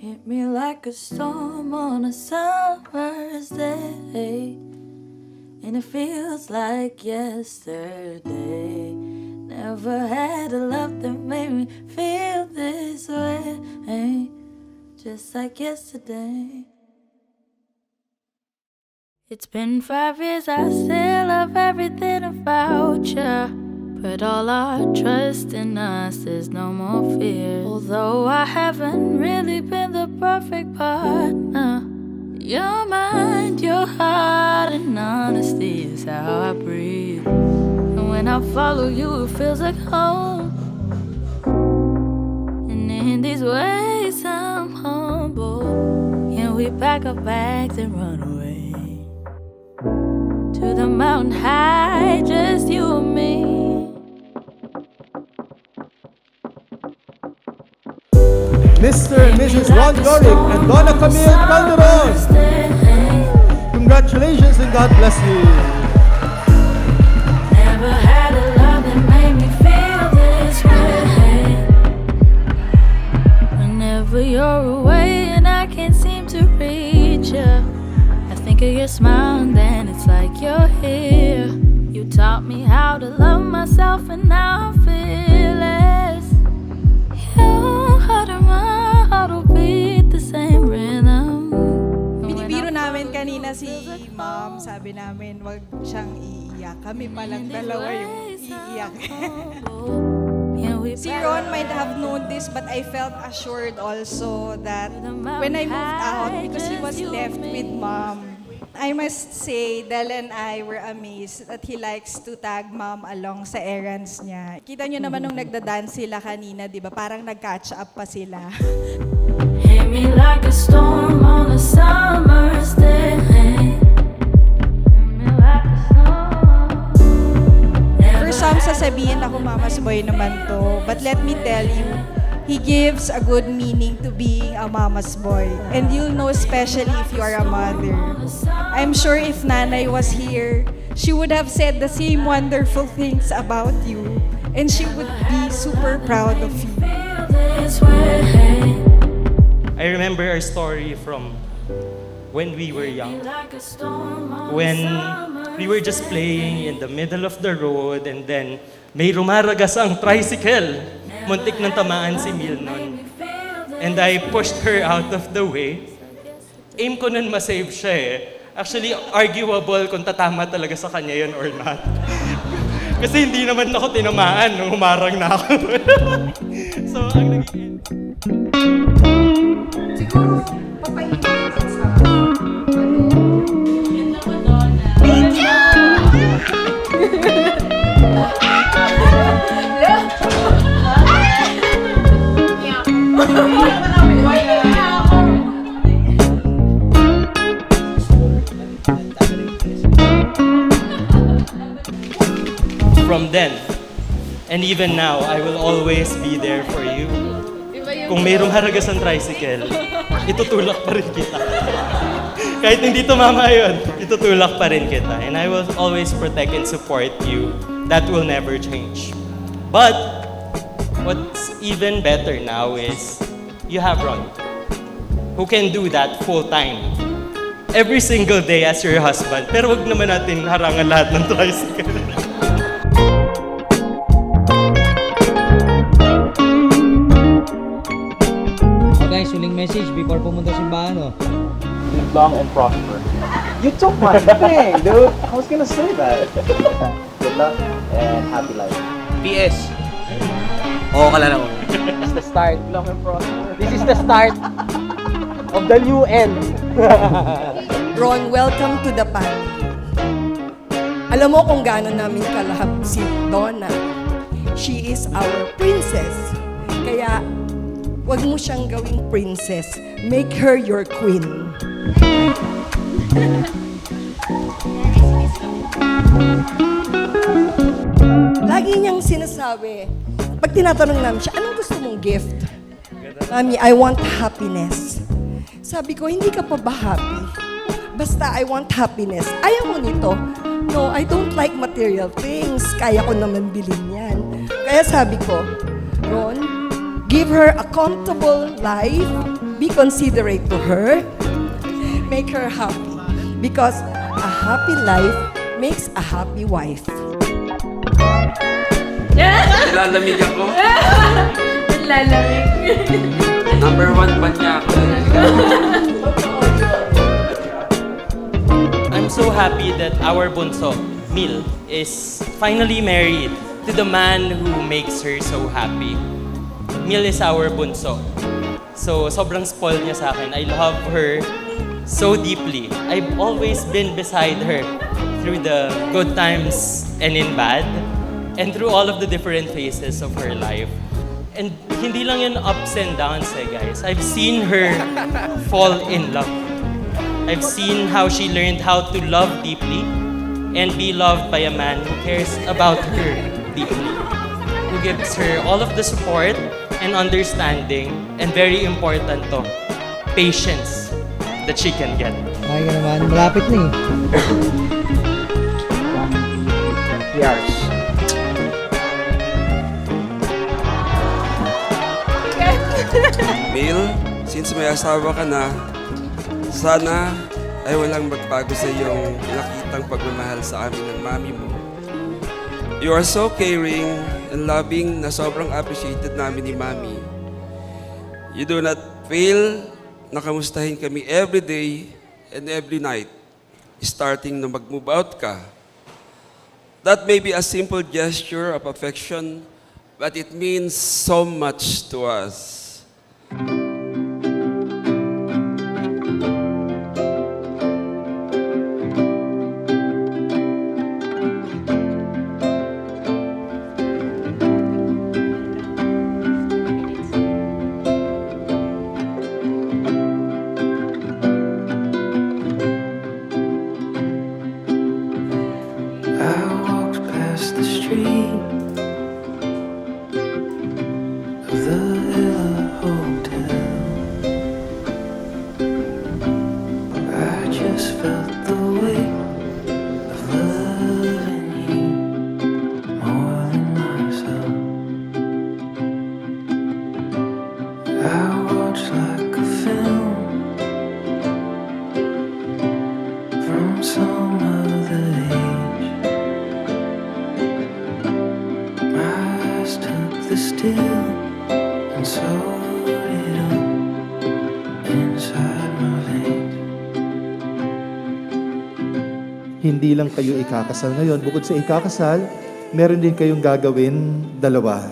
Hit me like a storm on a summer's day, and it feels like yesterday. Never had a love that made me feel this way, just like yesterday. It's been 5 years, I still love everything about you. Put all our trust in us, there's no more fear. Although I haven't really been the perfect partner, your mind, your heart, and honesty is how I breathe. And when I follow you, it feels like home. And in these ways, I'm humble. Yeah, we pack our bags and run away to the mountain high, just you and me. Mr. and Mrs. Ron Doric and Donna Camille Calderon. Congratulations and God bless you. Never had a love that made me feel this way. Whenever you're away and I can't seem to reach you, I think of your smile and then it's like you're here. You taught me how to love myself and now I feel it. Your heart and my heart will beat the same rhythm. Binibiro namin kanina si Mom, sabi namin wag siyang iiyak. Kami palang dalawa yung iiyak. Si Ron might have known this, but I felt assured also that when I moved out, because he was left with Mom, I must say, Del and I were amazed that he likes to tag Mom along sa errands niya. Kita niyo naman nung nagda-dance sila kanina, di ba? Parang nag-catch up pa sila. Hit me like a storm on a summer's day. Hit me like a storm. For some, sasabihin ako mama's boy naman to. But let me tell you, he gives a good meaning to being a mama's boy. And you'll know especially if you are a mother. I'm sure if Nanay was here, she would have said the same wonderful things about you. And she would be super proud of you. I remember our story from when we were young. When we were just playing in the middle of the road and then may rumaragas ang tricycle. Muntik nang tamaan si Mil nun. And I pushed her out of the way. Aim ko nun masave siya eh. Actually, arguable kung tatama talaga sa kanya yun or not. Kasi hindi naman ako tinamaan nung humarang na ako. So, ang naging... Siguro, papainin sa From then, and even now, I will always be there for you. Kung mayroong haragas ng tricycle, itutulak pa rin kita. Kahit hindi tumama yun, itutulak pa rin kita. And I will always protect and support you. That will never change. But, what's even better now is, you have Ron, who can do that full-time. Every single day as your husband. Pero wag naman natin harangan lahat ng tricycle. Guys, huling message before pumunta sa simbahan, oh. Live long and prosper. You took my thing, dude. I was gonna say that. Good luck and happy life. PS. Oo ka lang ako. This is the start. Long and prosper. This is the start of the new end. Ron, welcome to the family. Alam mo kung gaano namin kalahap si Donna. She is our princess. Kaya, wag mo siyang gawing princess. Make her your queen. Lagi niyang sinasabi, pag tinatanong namin siya, anong gusto mong gift? Mami, I want happiness. Sabi ko, hindi ka pa ba happy? Basta, I want happiness. Ayaw mo nito. No, I don't like material things. Kaya ko naman bilhin yan. Kaya sabi ko, Ron, give her a comfortable life, be be considerate to her. Make her happy. Because a happy life makes a happy wife. Nilalamig ako. Number 1 pa niya ako. I'm so happy that our bunso, Mil, is finally married to the man who makes her so happy. Mil is our bunso. So, sobrang spoiled niya sa akin. I love her so deeply. I've always been beside her through the good times and in bad, and through all of the different phases of her life. And hindi lang yun ups and downs guys. I've seen her fall in love. I've seen how she learned how to love deeply and be loved by a man who cares about her deeply, who gives her all of the support and understanding, and very important to, patience that she can get. Ay ka naman, malapit na eh. Yes. Mil, since may asawa ka na, sana ay walang magbago sa iyong nakitang pagmamahal sa amin ng mami mo. You are so caring and loving na sobrang appreciated namin ni mami. You do not fail na kamustahin kami every day and every night, starting na mag-move out ka. That may be a simple gesture of affection, but it means so much to us. Hindi lang kayo ikakasal ngayon. Bukod sa ikakasal, meron din kayong gagawin dalawa.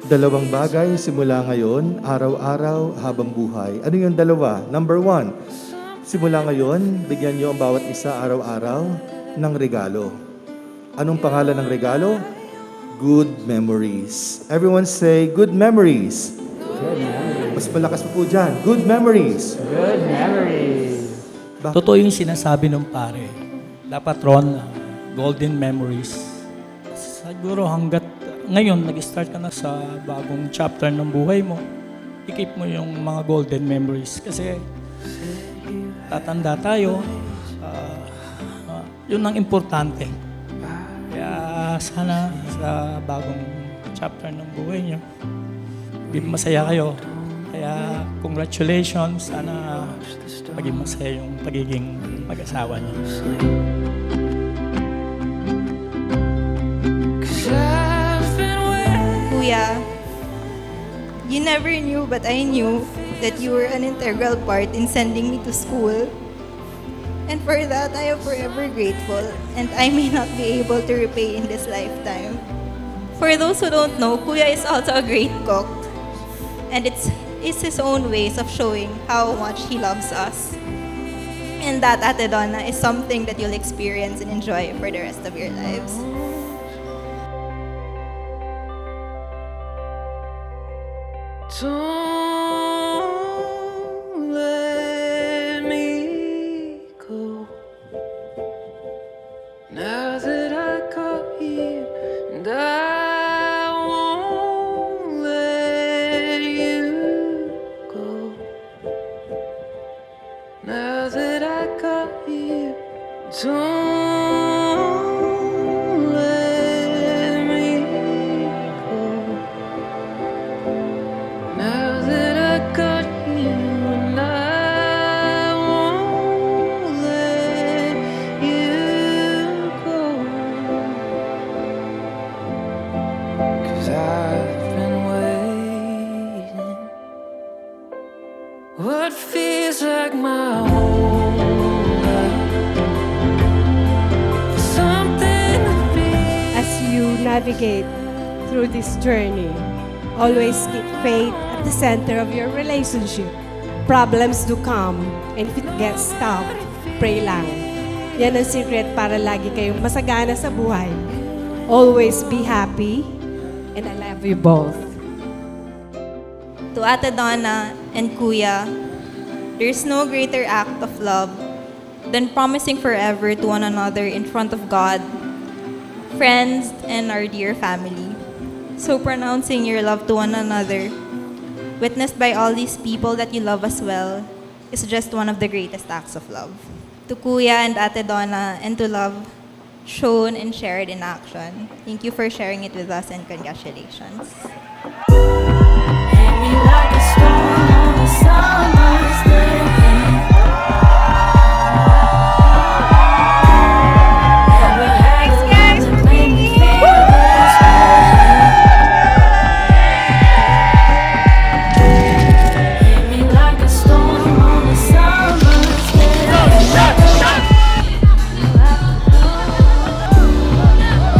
Dalawang bagay simula ngayon, araw-araw, habang buhay. Ano yung dalawa? Number 1, simula ngayon, bigyan niyo ang bawat isa araw-araw ng regalo. Anong pangalan ng regalo? Good memories. Everyone say, good memories. Good memories. Mas malakas pa po dyan. Good memories. Good memories. Totoo yung sinasabi ng pare. Dapat Ron, golden memories. Siguro hanggat ngayon, nag-start ka na sa bagong chapter ng buhay mo, i-keep mo yung mga golden memories. Kasi tatanda tayo, yun ang importante. Kaya sana sa bagong chapter ng buhay nyo, masaya kayo. Kaya congratulations, sana maging masaya yung pagiging mag-asawa nyo. Kuya, you never knew but I knew that you were an integral part in sending me to school. And for that, I am forever grateful, and I may not be able to repay in this lifetime. For those who don't know, Kuya is also a great cook. And it's his own ways of showing how much he loves us. And that, Ate Donna, is something that you'll experience and enjoy for the rest of your lives. Don't let me go. Now that I got here, and I won't let you go. Now that I got here, don't let me go. Now that 'cause I've been waiting. What feels like my whole life, something to feel. As you navigate through this journey, always keep faith at the center of your relationship. Problems do come, and if it gets tough, pray lang. Yan ang secret para lagi kayong masagana sa buhay. Always be happy, and I love you both. To Ate Donna and Kuya, there's no greater act of love than promising forever to one another in front of God, friends, and our dear family. So pronouncing your love to one another, witnessed by all these people that you love as well, is just one of the greatest acts of love. To Kuya and Ate Donna, and to love shown and shared in action. Thank you for sharing it with us, and congratulations. Hit me like a storm on a summer's day. Never had a love that made me feel this way. Hit me like a storm on a summer's day.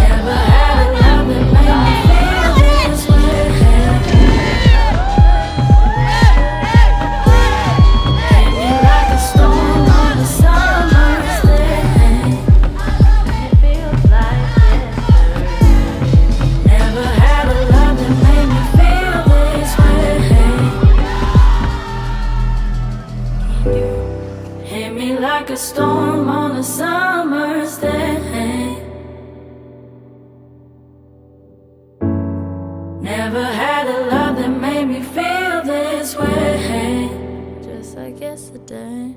Never had a love that made me feel this way. Hit me like a storm on a summer's day. It feels like this. Never had a love that made me feel this way. Hit me like a storm on a summer's day. Never had a love that made me feel this way. Just like yesterday.